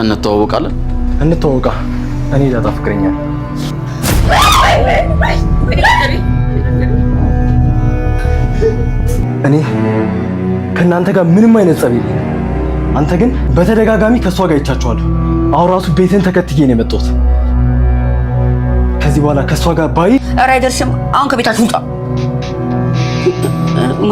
እንተዋወቃለን? እንተዋወቃ። እኔ ዳጣ ፍቅረኛ ነኝ። እኔ ከእናንተ ጋር ምንም አይነት ጸብ የለኝም። አንተ ግን በተደጋጋሚ ከእሷ ጋር ይቻችኋለሁ። አሁን ራሱ ቤትን ተከትዬ ነው የመጣሁት። ከዚህ በኋላ ከእሷ ጋር ባይ ኧረ አይደርስም። አሁን ከቤታችን ውጣ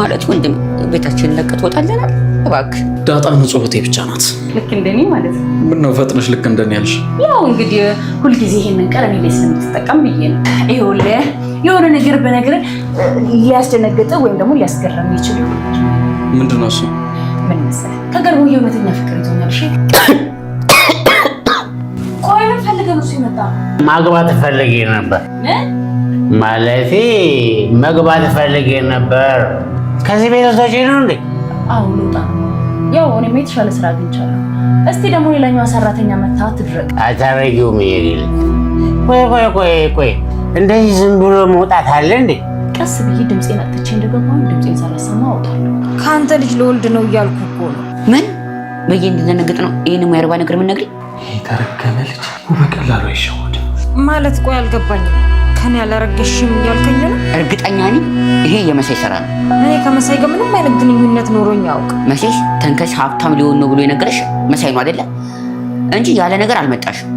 ማለት ወንድም ቤታችን ለቀህ ትወጣለህ። እባክህ ዳጣ ንጹህ እህቴ ብቻ ናት። ልክ እንደኔ ማለት ነው። ምነው ፈጥነሽ ልክ እንደኔ ያልሽ? ያው እንግዲህ ሁልጊዜ ይሄንን ቀለኔ ላይ ስለምትጠቀም ብዬ ነው። ይኸውልህ የሆነ ነገር በነገር ሊያስደነግጥ ወይም ደግሞ ሊያስገርም ይችላል። ምንድን ነው እሱ? ምን መሰለህ ከገርቡ የእውነተኛ ፍቅር ይዞኛል። እሺ ቆይ ምን ፈልገህ ነው ሲመጣ? ማግባት ፈልጌ ነበር ማለቴ መግባት ፈልጌ ነበር። ከዚህ ቤት ወጣች ነው እንዴ? አዎ ልውጣ። ያው እኔም የተሻለ ስራ አግኝቻለሁ። እስቲ ደግሞ ሌላኛዋ ሰራተኛ መታ ትድረቅ። አታረጊውም ይሄ ቆይ እንደዚህ ዝም ብሎ መውጣት አለ እንዴ? ቀስ ብዬ ድምጼን አጥቼ እንደገባሁ ድምጼን ሳላሰማ አወጣለሁ። ከአንተ ልጅ ለወልድ ነው እያልኩ እኮ ነው። ምን በየ እንደነገጥ ነው ይሄን የማይረባ ነገር ምን ነግሪ? የተረገመ ልጅ በቀላሉ አይሸወድም ማለት። ቆይ አልገባኝም። ከኔ ያላረገሽም እያልከኝ ነው? እርግጠኛ ነኝ ይሄ የመሳይ ስራ ነው። እኔ ከመሳይ ጋር ምንም አይነት ግንኙነት ኖሮኝ ያውቅ። መሳይ ተንከስ ሀብታም ሊሆን ነው ብሎ የነገረሽ መሳይ ነው አይደለ? እንጂ ያለ ነገር አልመጣሽም።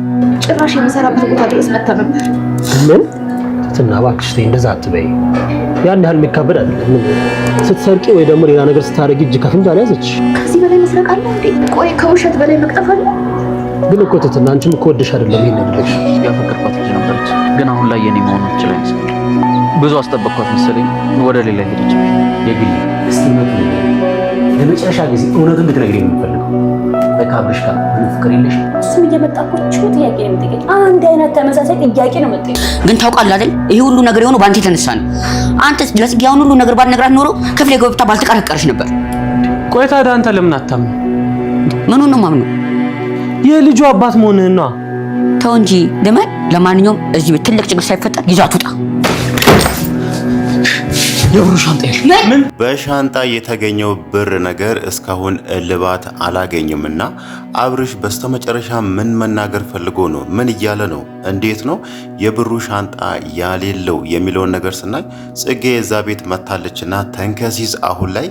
ጭራሽ የምሰራበት ቦታ ድረስ መታ ነበር። ምን ትና እባክሽ ተይ፣ እንደዛ አትበይ። ያን ያህል የሚካበድ አይደለም። ስትሰርቂ ወይ ደግሞ ሌላ ነገር ስታረጊ እጅ ከፍንጅ አልያዘች። ከዚህ በላይ መስረቅ አለ እንዴ? ቆይ ከውሸት በላይ መቅጠፍ አለ? ግን እኮ ትትና አንቺም እኮ ወደሽ አይደለም ይሄን ያደረግሽ። ያፈቀርኳት ልጅ ነበረች፣ ግን አሁን ላይ የኔ መሆን ይችላል መሰለኝ። ብዙ አስጠበቅኳት መሰለኝ፣ ወደ ሌላ ሄደች። የግል እስቲ ነው ለመጨረሻ ጊዜ እውነቱን እንድትነግሪኝ የምፈልገው። በካብሽ ጋር ምንም ፍቅር የለሽ? እሱም እየመጣቆች ጥያቄ ነው የምጠይቀኝ። አንድ አይነት ተመሳሳይ ጥያቄ ነው የምጠይቀኝ። ግን ታውቃለህ አይደል ይሄ ሁሉ ነገር የሆነው በአንተ የተነሳ ነው። አንተ ለጽጌ አሁን ሁሉ ነገር ባልነግራት ኖሮ ክፍሌ ገብታ ባልተቀረቀረች ነበር። ቆይ ታዲያ አንተ ለምን አታምነው? ምኑን ነው ማምነው? የልጁ አባት መሆንህን ነዋ። ተው እንጂ ለማን። ለማንኛውም እዚህ ቤት ትልቅ ችግር ሳይፈጠር ይዟት ውጣ። የብሩ ሻንጣ ምን? በሻንጣ የተገኘው ብር ነገር እስካሁን እልባት አላገኝምና አብርሽ በስተመጨረሻ ምን መናገር ፈልጎ ነው? ምን እያለ ነው? እንዴት ነው የብሩ ሻንጣ ያሌለው የሚለውን ነገር ስናይ ጽጌ የዛ ቤት መታለችና ተንከሲስ አሁን ላይ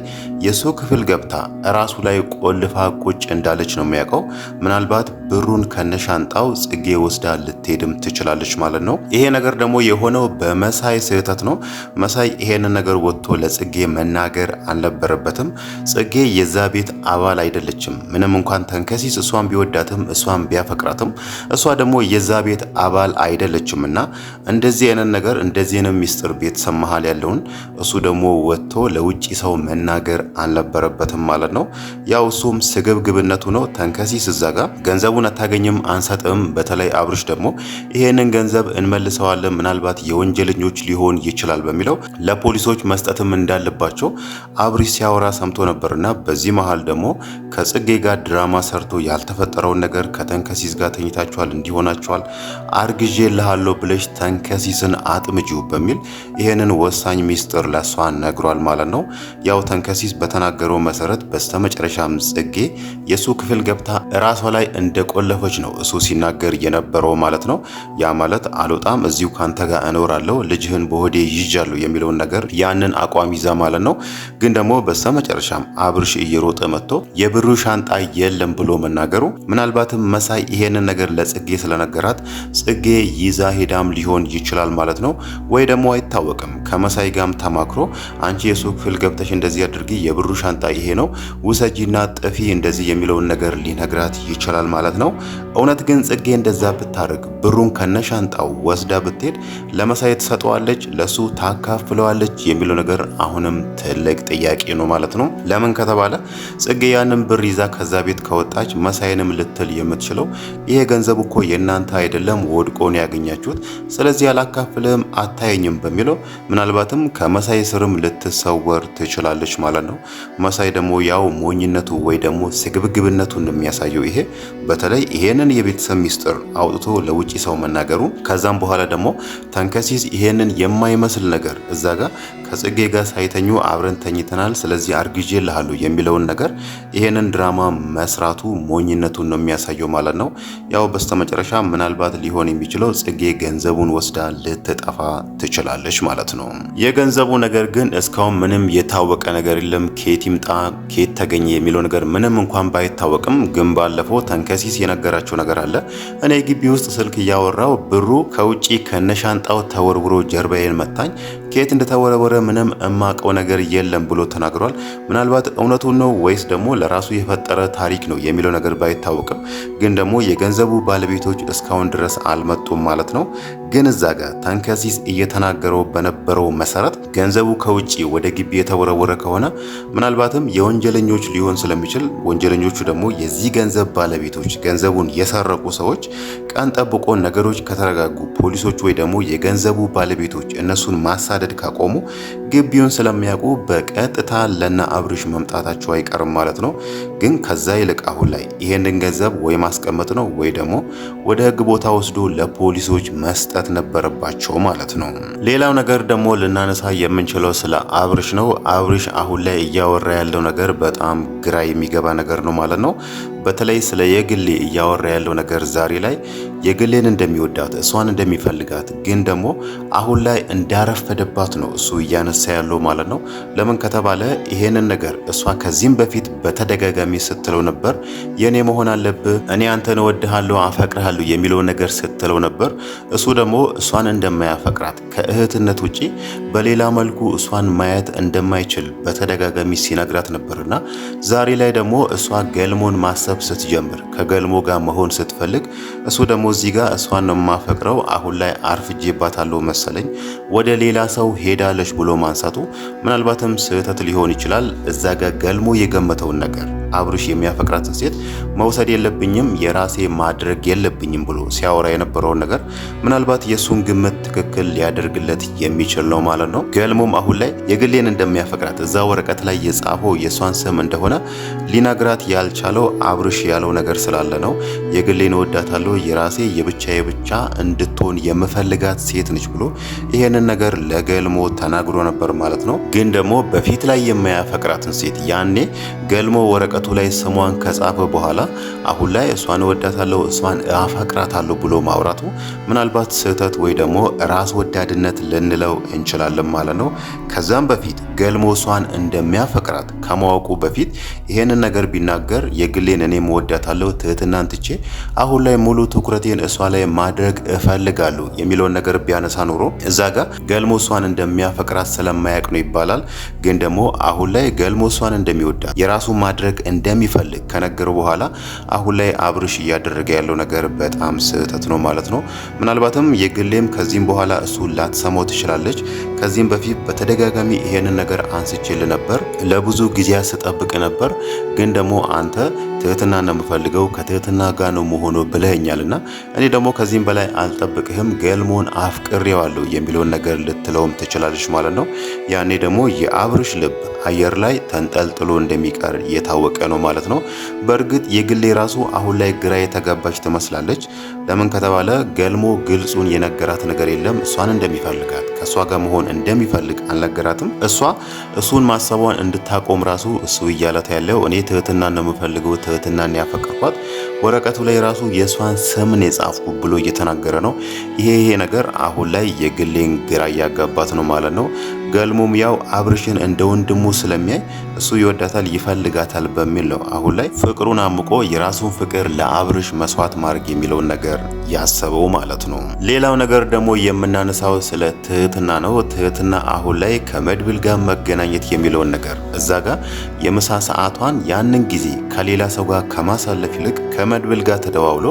የሱ ክፍል ገብታ ራሱ ላይ ቆልፋ ቁጭ እንዳለች ነው የሚያውቀው። ምናልባት ብሩን ከነሻንጣው ጽጌ ወስዳ ልትሄድም ትችላለች ማለት ነው። ይሄ ነገር ደግሞ የሆነው በመሳይ ስህተት ነው። መሳይ ይሄንን ነገር ወጥቶ ለጽጌ መናገር አልነበረበትም። ጽጌ የዛ ቤት አባል አይደለችም። ምንም እንኳን ተንከሲስ እሷን ቢወዳትም እሷን ቢያፈቅራትም እሷ ደግሞ የዛ ቤት አባል አይደለችምና እንደዚህ አይነት ነገር እንደዚህ ነው ሚስጥር ቤተሰብ መሃል ያለውን እሱ ደግሞ ወጥቶ ለውጪ ሰው መናገር አልነበረበትም ማለት ነው። ያው እሱም ስግብግብነቱ ነው። ተንከሲስ እዛ ጋር ገንዘቡን አታገኝም፣ አንሰጥም፣ በተለይ አብርሽ ደግሞ ይሄንን ገንዘብ እንመልሰዋለን ምናልባት የወንጀለኞች ሊሆን ይችላል በሚለው ለፖሊሶች መስጠትም እንዳለባቸው አብርሽ ሲያወራ ሰምቶ ነበርና በዚህ መሃል ደግሞ ከጽጌ ጋር ድራማ ሰርቶ ያልተፈጠረውን ነገር ከተንከሲስ ጋር ተኝታችኋል፣ እንዲሆናችኋል፣ አርግዤልሃለሁ ብለሽ ተንከሲስን አጥምጂው በሚል ይሄንን ወሳኝ ሚስጥር ለሷ ነግሯል ማለት ነው። ያው ተንከሲስ በተናገረው መሰረት በስተመጨረሻም ጽጌ የሱ ክፍል ገብታ ራሷ ላይ እንደቆለፈች ነው እሱ ሲናገር የነበረው ማለት ነው። ያ ማለት አልወጣም፣ እዚሁ ካንተ ጋር እኖራለሁ፣ ልጅህን በሆዴ ይዣለሁ የሚለውን ነገር ያንን አቋም ይዛ ማለት ነው። ግን ደግሞ በስተመጨረሻም አብርሽ እየሮጠ መጥቶ የብሩ ሻንጣ የለም ብሎ መናገሩ ምናልባትም መሳይ ይሄንን ነገር ለጽጌ ስለነገራት ጽጌ ይዛ ሄዳም ሊሆን ይችላል ማለት ነው። ወይ ደግሞ አይታወቅም ከመሳይ ጋርም ተማክሮ አንቺ የሱ ክፍል ገብተሽ እንደዚህ አድርጊ፣ የብሩ ሻንጣ ይሄ ነው፣ ውሰጂና ጥፊ እንደዚህ የሚለውን ነገር ሊነግራት ይችላል ማለት ነው። እውነት ግን ጽጌ እንደዛ ብታርግ ብሩን ከነሻንጣው ወስዳ ብትሄድ ለመሳይ ትሰጠዋለች፣ ለሱ ታካፍለዋለች የሚለው ነገር አሁንም ትልቅ ጥያቄ ነው ማለት ነው። ለምን ከተባለ ጽጌ ያንን ብር ይዛ ከዛ ቤት ከወጣች መሳይንም ልትል የምትችለው ይሄ ገንዘብ እኮ የእናንተ አይደለም፣ ወድቆ ነው ያገኛችሁት፣ ስለዚህ አላካፍልም፣ አታየኝም በሚለው ምናልባትም ከመሳይ ስርም ልትሰወር ትችላለች ማለት ነው። መሳይ ደግሞ ያው ሞኝነቱ ወይ ደግሞ ስግብግብነቱን የሚያሳየው ይሄ በተለይ ይሄንን የቤተሰብ ሚስጥር አውጥቶ ለውጪ ሰው መናገሩ ከዛም በኋላ ደግሞ ተንከሲስ ይሄንን የማይመስል ነገር እዛ ጋር ከጽጌ ጋር ሳይተኙ አብረን ተኝተናል፣ ስለዚህ አርግዤልሃለሁ የሚለውን ነገር ይሄንን ድራማ መስራቱ ሞኝነቱን ነው የሚያሳየው ማለት ነው። ያው በስተመጨረሻ ምናልባት ሊሆን የሚችለው ጽጌ ገንዘቡን ወስዳ ልትጠፋ ትችላለች ማለት ነው። የገንዘቡ ነገር ግን እስካሁን ምንም የታወቀ ነገር የለም። ኬት ይምጣ ኬት ተገኘ የሚለው ነገር ምንም እንኳን ባይታወቅም ግን ባለፈው ተንከሲስ የነገራቸው ነገር አለ። እኔ ግቢ ውስጥ ስልክ እያወራው ብሩ ከውጪ ከነሻንጣው ተወርውሮ ጀርባዬን መታኝ፣ ከየት እንደተወረወረ ምንም እማቀው ነገር የለም ብሎ ተናግሯል። ምናልባት እውነቱን ነው ወይስ ደግሞ ለራሱ የፈጠረ ታሪክ ነው የሚለው ነገር ባይታወቅም ግን ደግሞ የገንዘቡ ባለቤቶች እስካሁን ድረስ አልመጡም ማለት ነው። ግን እዛ ጋር ተንከሲስ እየተናገረው በነበረው መሰረት ገንዘቡ ከውጪ ወደ ግቢ የተወረወረ ከሆነ ምናልባትም የወንጀለኞች ሊሆን ስለሚችል ወንጀለኞቹ ደግሞ የዚህ ገንዘብ ባለቤቶች ገንዘቡን የሰረቁ ሰዎች ቀን ጠብቆ ነገሮች ከተረጋጉ ፖሊሶች ወይ ደግሞ የገንዘቡ ባለቤቶች እነሱን ማሳደድ ካቆሙ ግቢውን ስለሚያውቁ በቀጥታ ለና አብርሽ መምጣታቸው አይቀርም ማለት ነው። ግን ከዛ ይልቅ አሁን ላይ ይሄንን ገንዘብ ወይ ማስቀመጥ ነው ወይ ደግሞ ወደ ሕግ ቦታ ወስዶ ለፖሊሶች መስጠት ነበረባቸው ማለት ነው። ሌላው ነገር ደግሞ ልናነሳ የምንችለው ስለ አብርሽ ነው። አብርሽ አሁን ላይ እያወራ ያለው ነገር በጣም ግራ የሚገባ ነገር ነው ማለት ነው። በተለይ ስለ የግሌ እያወራ ያለው ነገር ዛሬ ላይ የግሌን እንደሚወዳት እሷን እንደሚፈልጋት ግን ደግሞ አሁን ላይ እንዳረፈደባት ነው እሱ እያነሳ ያለው ማለት ነው። ለምን ከተባለ ይሄንን ነገር እሷ ከዚህም በፊት በተደጋጋሚ ስትለው ነበር። የኔ መሆን አለብህ፣ እኔ አንተን እወድሃለሁ፣ አፈቅርሃለሁ የሚለው ነገር ስትለው ነበር። እሱ ደግሞ እሷን እንደማያፈቅራት ከእህትነት ውጪ በሌላ መልኩ እሷን ማየት እንደማይችል በተደጋጋሚ ሲነግራት ነበርና ዛሬ ላይ ደግሞ እሷ ገልሞን ማሰብ ስትጀምር ከገልሞ ጋር መሆን ስትፈልግ እሱ ደግሞ እዚህ ጋር እሷን ነው የማፈቅረው አሁን ላይ አርፍጄባታለሁ መሰለኝ ወደ ሌላ ሰው ሄዳለች ብሎ ማንሳቱ ምናልባትም ስህተት ሊሆን ይችላል። እዛ ጋር ገልሞ የገመተውን ነገር አብርሽ የሚያፈቅራትን ሴት መውሰድ የለብኝም የራሴ ማድረግ የለብኝም ብሎ ሲያወራ የነበረውን ነገር ምናልባት የሱን ግምት ትክክል ሊያደርግለት የሚችል ነው ማለት ነው። ገልሞም አሁን ላይ የግሌን እንደሚያፈቅራት እዛ ወረቀት ላይ የጻፈው የሷን ስም እንደሆነ ሊነግራት ያልቻለው አብርሽ ያለው ነገር ስላለ ነው። የግሌን እወዳታለሁ የራሴ የብቻዬ ብቻ እንድትሆን የምፈልጋት ሴት ነች ብሎ ይሄንን ነገር ለገልሞ ተናግሮ ነበር ማለት ነው። ግን ደግሞ በፊት ላይ የማያፈቅራትን ሴት ያኔ ገልሞ ወረቀቱ ላይ ስሟን ከጻፈ በኋላ አሁን ላይ እሷን እወዳታለሁ እሷን አፈቅራታለሁ ብሎ ማውራቱ ምናልባት ስህተት ወይ ደግሞ ራስ ወዳድነት ልንለው እንችላለን ማለት ነው። ከዛም በፊት ገልሞ እሷን እንደሚያፈቅራት ከማወቁ በፊት ይሄንን ነገር ቢናገር የግሌን እኔም እወዳታለሁ ትህትናን ትቼ አሁን ላይ ሙሉ ትኩረቴን እሷ ላይ ማድረግ እፈልጋለሁ የሚለውን ነገር ቢያነሳ ኖሮ እዛ ጋር ገልሞ እሷን እንደሚያፈቅራት ስለማያውቅ ነው ይባላል። ግን ደግሞ አሁን ላይ ገልሞ እሷን እንደሚወዳት የራሱ ማድረግ እንደሚፈልግ ከነገረው በኋላ አሁን ላይ አብርሽ እያደረገ ያለው ነገር በጣም ስህተት ነው ማለት ነው። ምናልባትም የግሌም ከዚህም በኋላ እሱ ላትሰማው ትችላለች። ከዚህም በፊት በተደጋጋሚ ይሄንን ነገር አንስቼልህ ነበር፣ ለብዙ ጊዜያት ስጠብቅ ነበር። ግን ደግሞ አንተ ትህትና ነው የምፈልገው ከትህትና ጋር ነው መሆኑ ብለኸኛልና እኔ ደግሞ ከዚህም በላይ አልጠብቅህም ገልሞን አፍቅሬዋለሁ የሚለውን ነገር ልትለውም ትችላለች ማለት ነው። ያኔ ደግሞ የአብርሽ ልብ አየር ላይ ተንጠልጥሎ እንደሚቀር የታወቀ ነው ማለት ነው። በእርግጥ የግሌ ራሱ አሁን ላይ ግራ የተጋባች ትመስላለች። ለምን ከተባለ ገልሞ ግልጹን የነገራት ነገር የለም። እሷን እንደሚፈልጋት ከእሷ ጋር መሆን እንደሚፈልግ አልነገራትም። እሷ እሱን ማሰቧን እንድታቆም ራሱ እሱ እያላት ያለው እኔ ትህትናን ነው የምፈልገው ትህትናን ያፈቅርኳት ወረቀቱ ላይ ራሱ የሷን ስምን የጻፍኩ ብሎ እየተናገረ ነው። ይሄ ነገር አሁን ላይ የግሌን ግራ እያጋባት ነው ማለት ነው። ገልሞም ያው አብርሽን እንደ ወንድሙ ስለሚያይ እሱ ይወዳታል ይፈልጋታል በሚል ነው አሁን ላይ ፍቅሩን አምቆ የራሱን ፍቅር ለአብርሽ መስዋዕት ማድረግ የሚለውን ነገር ያሰበው ማለት ነው። ሌላው ነገር ደግሞ የምናነሳው ስለ ትህትና ነው። ትህትና አሁን ላይ ከመድብል ጋር መገናኘት የሚለውን ነገር እዛ ጋር የምሳ ሰዓቷን ያንን ጊዜ ከሌላ ሰው ጋር ከማሳለፍ ይልቅ ከመድብል ጋር ተደዋውሎ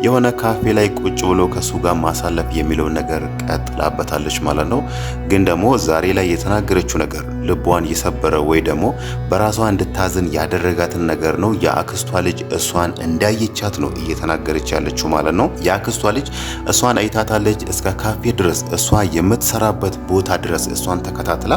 የሆነ ካፌ ላይ ቁጭ ብሎ ከሱ ጋር ማሳለፍ የሚለውን ነገር ቀጥላበታለች ማለት ነው። ግን ደግሞ ዛሬ ላይ የተናገረችው ነገር ልቧን የሰበረ ወይ ደግሞ በራሷ እንድታዝን ያደረጋትን ነገር ነው። የአክስቷ ልጅ እሷን እንዳየቻት ነው እየተናገረች ያለችው ማለት ነው። የአክስቷ ልጅ እሷን አይታታለች እስከ ካፌ ድረስ እሷ የምትሰራበት ቦታ ድረስ እሷን ተከታትላ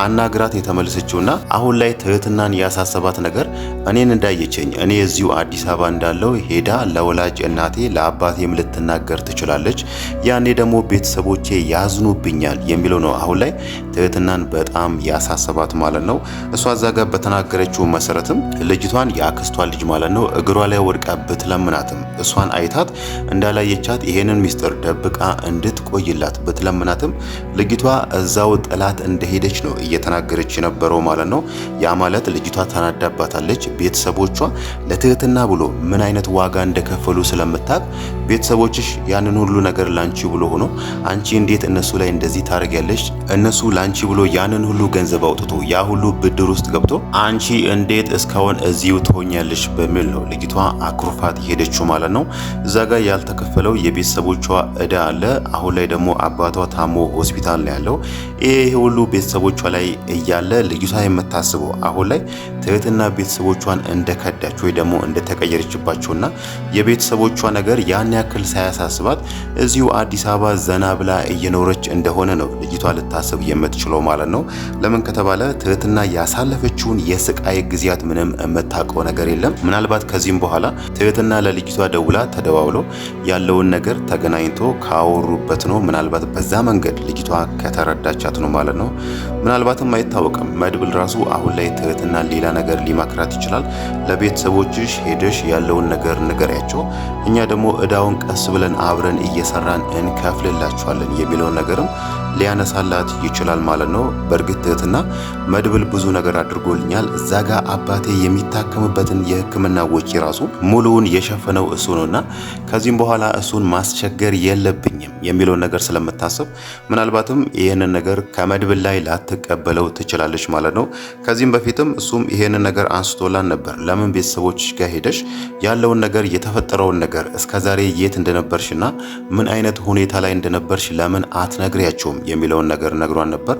አናግራት የተመለሰችውና አሁን ላይ ትህትናን ያሳሰባት ነገር እኔን እንዳየችኝ እኔ እዚሁ አዲስ አበባ እንዳለው ሄዳ ለወላጅ እናቴ ለአባቴም ልትናገር ትችላለች። ያኔ ደግሞ ቤተሰቦቼ ያዝኑብኛል የሚለው ነው አሁን ላይ ትህትናን በጣም ያሳሰባት ማለት ነው። እሷ እዛ ጋር በተናገረችው መሰረትም ልጅቷን የአክስቷ ልጅ ማለት ነው እግሯ ላይ ወድቃ ብትለምናትም እሷን አይታት እንዳላየቻት ይሄንን ሚስጥር ደብቃ እንድትቆይላት ብትለምናትም ልጅቷ እዛው ጥላት እንደሄደች ነው እየተናገረች የነበረው ማለት ነው። ያ ማለት ልጅቷ ተናዳባታለች። ቤተሰቦቿ ለትህትና ብሎ ምን አይነት ዋጋ እንደከፈሉ ስለምታውቅ ቤተሰቦችሽ ያንን ሁሉ ነገር ላንቺ ብሎ ሆኖ አንቺ እንዴት እነሱ ላይ እንደዚህ ታደርጊያለሽ? እነሱ ላንቺ ብሎ ያንን ሁሉ ገንዘብ አውጥቶ ያ ሁሉ ብድር ውስጥ ገብቶ አንቺ እንዴት እስካሁን እዚሁ ትሆኛለሽ? በሚል ነው ልጅቷ አኩርፋት ሄደችው ማለት ነው። እዛ ጋር ያልተከፈለው የቤተሰቦቿ እዳ አለ። አሁን ላይ ደግሞ አባቷ ታሞ ሆስፒታል ነው ያለው። ይሄ ሁሉ ቤተሰቦቿ ላይ እያለ ልጅቷ የምታስበው አሁን ላይ ትህትና ቤተሰቦቿን እንደከዳች ወይ ደግሞ እንደተቀየረችባቸውና የቤተሰቦቿ ነገር ያን ያክል ሳያሳስባት እዚሁ አዲስ አበባ ዘና ብላ እየኖረች እንደሆነ ነው ልጅቷ ልታስብ የምትችለው ማለት ነው። ለምን ከተባለ ትህትና ያሳለፈችውን የስቃይ ጊዜያት ምንም የምታውቀው ነገር የለም። ምናልባት ከዚህም በኋላ ትህትና ለልጅቷ ደውላ ተደዋውለው ያለውን ነገር ተገናኝቶ ካወሩበት ነው ምናልባት በዛ መንገድ ልጅቷ ከተረዳቻት ነው ማለት ነው። ምናልባትም አይታወቅም። መድብል ራሱ አሁን ላይ ትህትና ሌላ ነገር ሊመክራት ይችላል። ለቤተሰቦችሽ ሄደሽ ያለውን ነገር ንገሪያቸው፣ እኛ ደግሞ እዳውን ቀስ ብለን አብረን እየሰራን እንከፍልላችኋለን የሚለውን ነገርም ሊያነሳላት ይችላል ማለት ነው። በእርግጥ ትህትና መድብል ብዙ ነገር አድርጎልኛል፣ እዛ ጋር አባቴ የሚታከምበትን የሕክምና ወጪ ራሱ ሙሉውን የሸፈነው እሱ ነውና ከዚህም በኋላ እሱን ማስቸገር የለብኝም የሚለውን ነገር ስለምታስብ ምናልባትም ይህንን ነገር ከመድብል ላይ ላትቀበለው ትችላለች ማለት ነው። ከዚህም በፊትም እሱም ይሄንን ነገር አንስቶላን ነበር። ለምን ቤተሰቦች ጋር ሄደሽ ያለውን ነገር የተፈጠረውን ነገር እስከዛሬ የት እንደነበርሽና ምን አይነት ሁኔታ ላይ እንደነበርሽ ለምን አትነግሪያቸውም የሚለውን ነገር ነግሯን ነበር።